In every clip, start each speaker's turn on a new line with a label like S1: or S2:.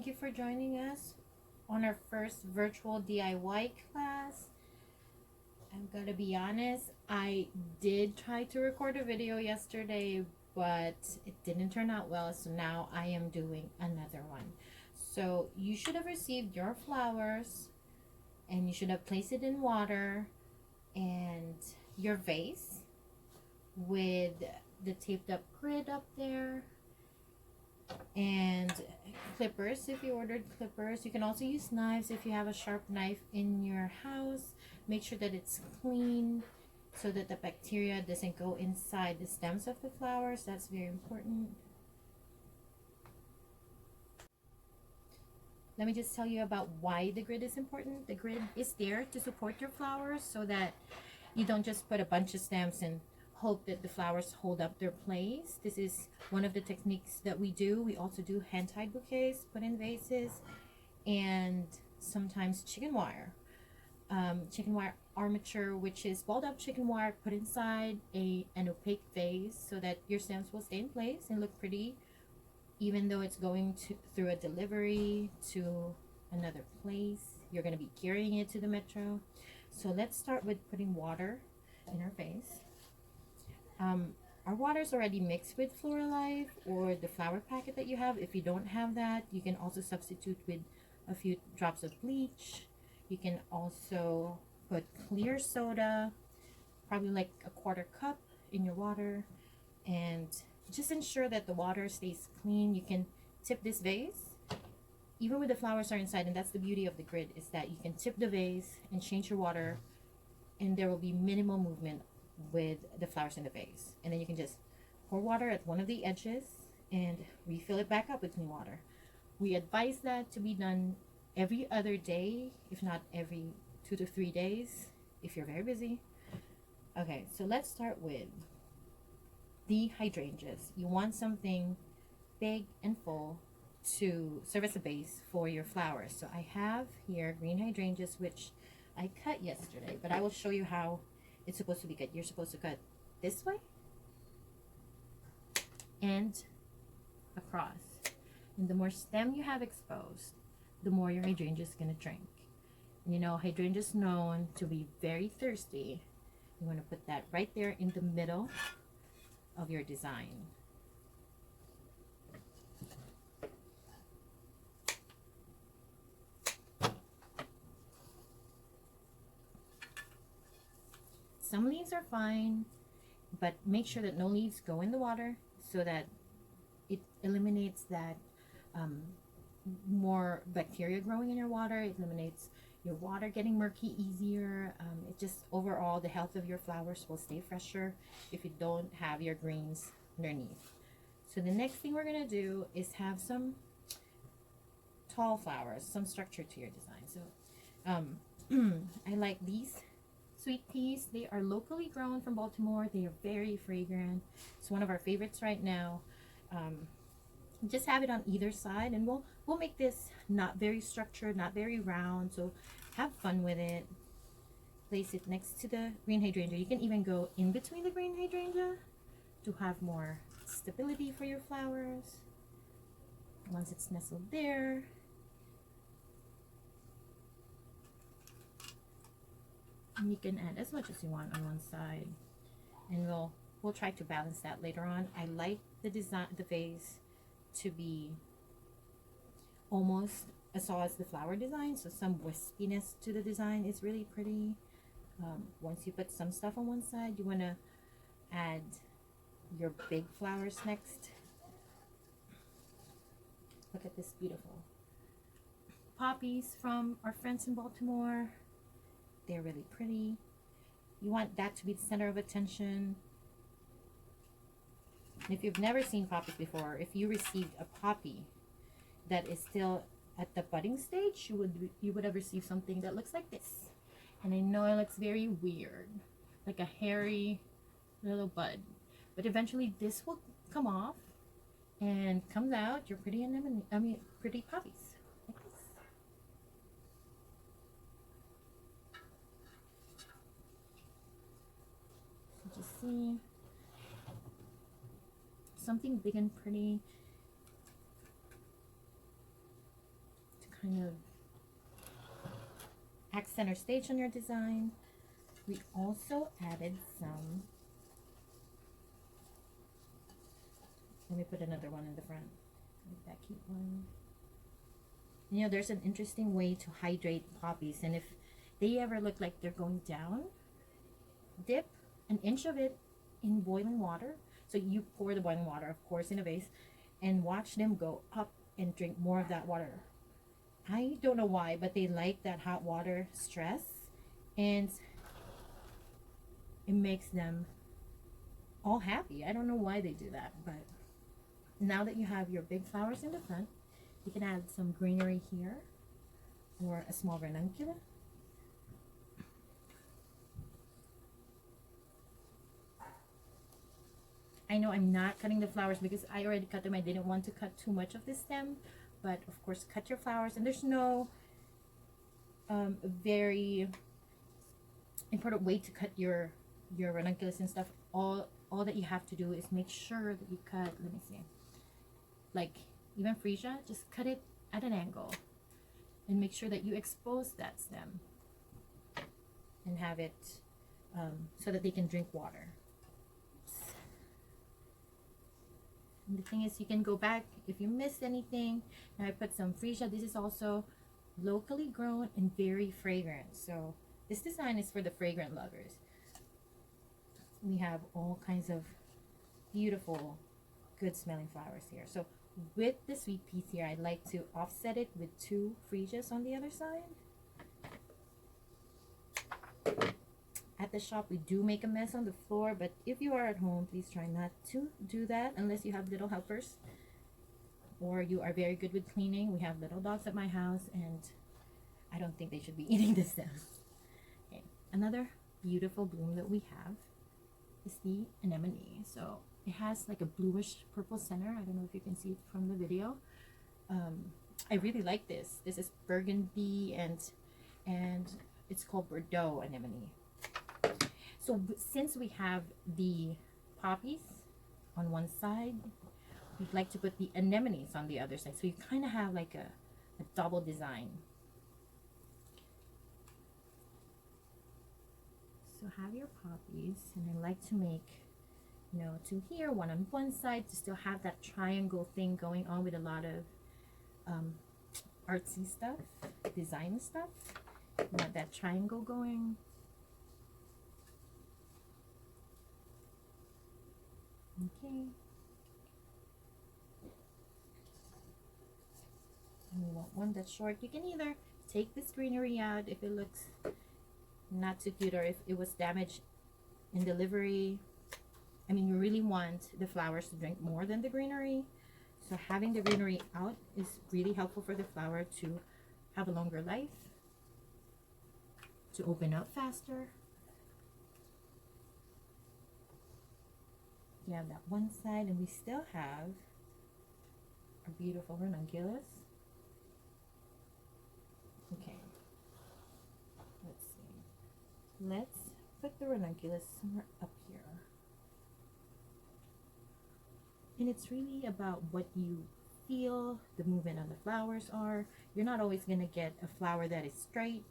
S1: thank you for joining us on our first virtual DIY class. I'm gonna be honest, I did try to record a video yesterday, but it didn't turn out well, so now I am doing another one. So you should have received your flowers and you should have placed it in water and your vase with the taped up grid up there and clippers if you ordered clippers. You can also use knives if you have a sharp knife in your house. Make sure that it's clean so that the bacteria doesn't go inside the stems of the flowers. That's very important. Let me just tell you about why the grid is important. The grid is there to support your flowers so that you don't just put a bunch of stems and hope that the flowers hold up their place. This is one of the techniques that we do. We also do hand-tied bouquets, put in vases, and sometimes chicken wire. Chicken wire armature, which is balled up chicken wire put inside an opaque vase so that your stems will stay in place and look pretty even though it's going through a delivery to another place. You're going to be carrying it to the metro. So let's start with putting water in our vase. Our water is already mixed with Floralife or the flower packet that you have. If you don't have that, you can also substitute with a few drops of bleach. You can also put clear soda, probably like a quarter cup in your water, and just ensure that the water stays clean. You can tip this vase even with the flowers are inside, and that's the beauty of the grid, is that you can tip the vase and change your water and there will be minimal movement with the flowers in the vase. And then you can just pour water at one of the edges and refill it back up with clean water. We advise that to be done every other day, if not every 2 to 3 days if you're very busy. Okay, so let's start with the hydrangeas. You want something big and full to serve as a base for your flowers. So I have here green hydrangeas, which I cut yesterday, but I will show you how it's supposed to be cut. You're supposed to cut this way and across. And the more stem you have exposed, the more your hydrangea is going to drink. And you know, hydrangea is known to be very thirsty. You want to put that right there in the middle of your design. Some leaves are fine, but make sure that no leaves go in the water so that it eliminates that more bacteria growing in your water. It eliminates your water getting murky easier. It just overall, the health of your flowers will stay fresher if you don't have your greens underneath. So the next thing we're going to do is have some tall flowers, some structure to your design. So I like these sweet peas. They are locally grown from Baltimore. They are very fragrant. It's one of our favorites right now. Just have it on either side, and we'll make this not very structured, not very round, so have fun with it. Place it next to the green hydrangea. You can even go in between the green hydrangea to have more stability for your flowers. Once it's nestled there, and you can add as much as you want on one side, and we'll try to balance that later on. I like the design, the vase, to be almost as tall as the flower design, so some wispiness to the design is really pretty. Once you put some stuff on one side, you want to add your big flowers next. Look at this beautiful poppies from our friends in Baltimore. They're really pretty. You want that to be the center of attention. And if you've never seen poppies before, if you received a poppy that is still at the budding stage, you would have received something that looks like this. And I know it looks very weird, like a hairy little bud, but eventually this will come off and comes out your pretty anemone, pretty poppies like this. So just see something big and pretty. kind of accent or stage on your design. We also added some, let me put another one in the front, like that cute one. You know, there's an interesting way to hydrate poppies, and if they ever look like they're going down, dip an inch of it in boiling water. So you pour the boiling water, of course, in a vase, and watch them go up and drink more of that water. I don't know why, but they like that hot water stress, and it makes them all happy. I don't know why they do that, but now that you have your big flowers in the front, you can add some greenery here or a small ranunculus. I know I'm not cutting the flowers because I already cut them. I didn't want to cut too much of the stem, but of course cut your flowers, and there's no very important way to cut your ranunculus and stuff. All that you have to do is make sure that you cut, let me see, like even freesia, just cut it at an angle and make sure that you expose that stem and have it so that they can drink water. And the thing is, you can go back if you missed anything. Now I put some freesia. This is also locally grown and very fragrant. So this design is for the fragrant lovers. We have all kinds of beautiful, good smelling flowers here. So with the sweet peas here, I'd like to offset it with 2 freesias on the other side. At the shop, we do make a mess on the floor, but if you are at home, please try not to do that unless you have little helpers or you are very good with cleaning. We have little dogs at my house, and I don't think they should be eating the stems. Okay. Another beautiful bloom that we have is the anemone. So it has like a bluish purple center. I don't know if you can see it from the video. I really like this. This is burgundy and it's called Bordeaux anemone. So since we have the poppies on one side, we'd like to put the anemones on the other side. So you kind of have like a double design. So have your poppies, and I like to make, you know, 2 here, 1 on one side, to still have that triangle thing going on with a lot of artsy stuff, design stuff. You want that triangle going. Okay. And we want one that's short. You can either take this greenery out if it looks not too cute, or if it was damaged in delivery. I mean, you really want the flowers to drink more than the greenery. So having the greenery out is really helpful for the flower to have a longer life, to open up faster. You have that one side, and we still have our beautiful ranunculus. Okay, let's see. Let's put the ranunculus somewhere up here. And it's really about what you feel the movement of the flowers are. You're not always going to get a flower that is straight.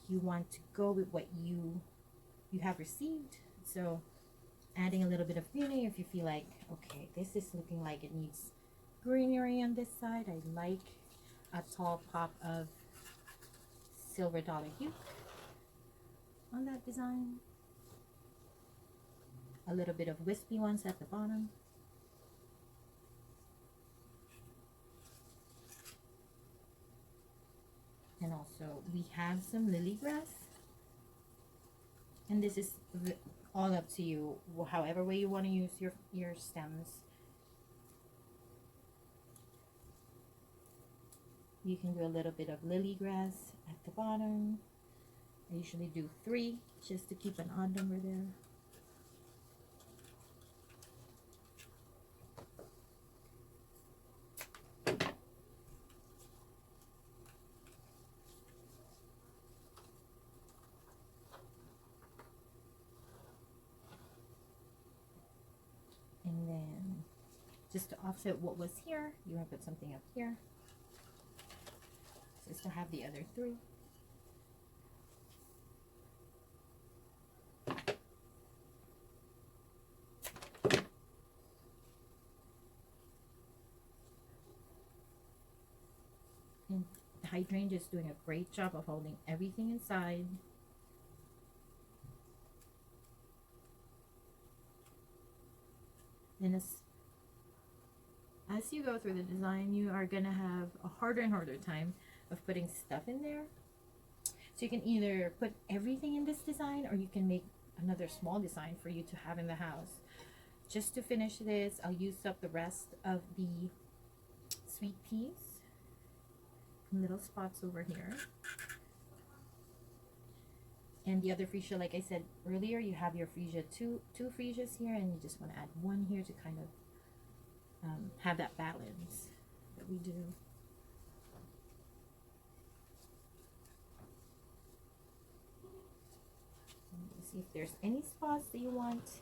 S1: You want to go with what you have received. So adding a little bit of greenery if you feel like, okay, this is looking like it needs greenery on this side. I like a tall pop of silver dollar hue on that design. A little bit of wispy ones at the bottom. And also we have some lily grass. And this is all up to you, however way you want to use your stems. You can do a little bit of lily grass at the bottom. I usually do 3 just to keep an odd number there. And then just to offset what was here, you want to put something up here. I still have the other three. And the hydrangea is doing a great job of holding everything inside. And as you go through the design, you are going to have a harder and harder time of putting stuff in there. So you can either put everything in this design, or you can make another small design for you to have in the house. Just to finish this, I'll use up the rest of the sweet peas. Little spots over here. And the other freesia, like I said earlier, you have your freesia, two freesias here, and you just want to add one here to kind of have that balance that we do. See if there's any spots that you want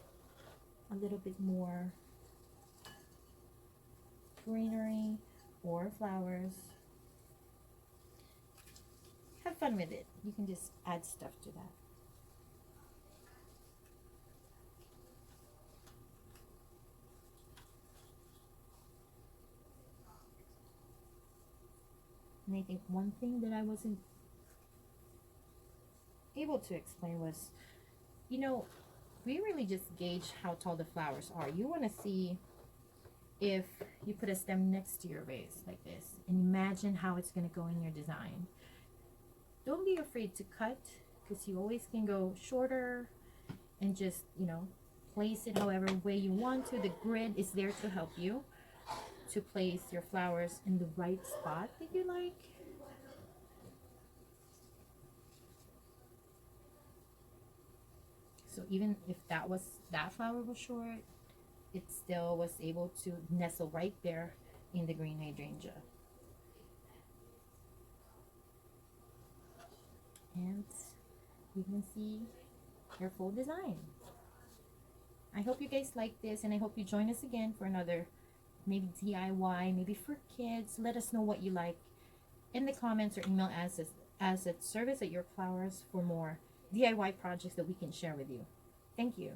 S1: a little bit more greenery or flowers. Have fun with it. You can just add stuff to that. And I think one thing that I wasn't able to explain was, you know, we really just gauge how tall the flowers are. You want to see if you put a stem next to your vase like this, and imagine how it's going to go in your design. Don't be afraid to cut, because you always can go shorter and just, you know, place it however way you want to. The grid is there to help you to place your flowers in the right spot that you like. So even if that flower was short, it still was able to nestle right there in the green hydrangea. And you can see your full design. I hope you guys like this, and I hope you join us again for another maybe DIY, maybe for kids. Let us know what you like in the comments, or email us as a service at York Flowers for more DIY projects that we can share with you. Thank you.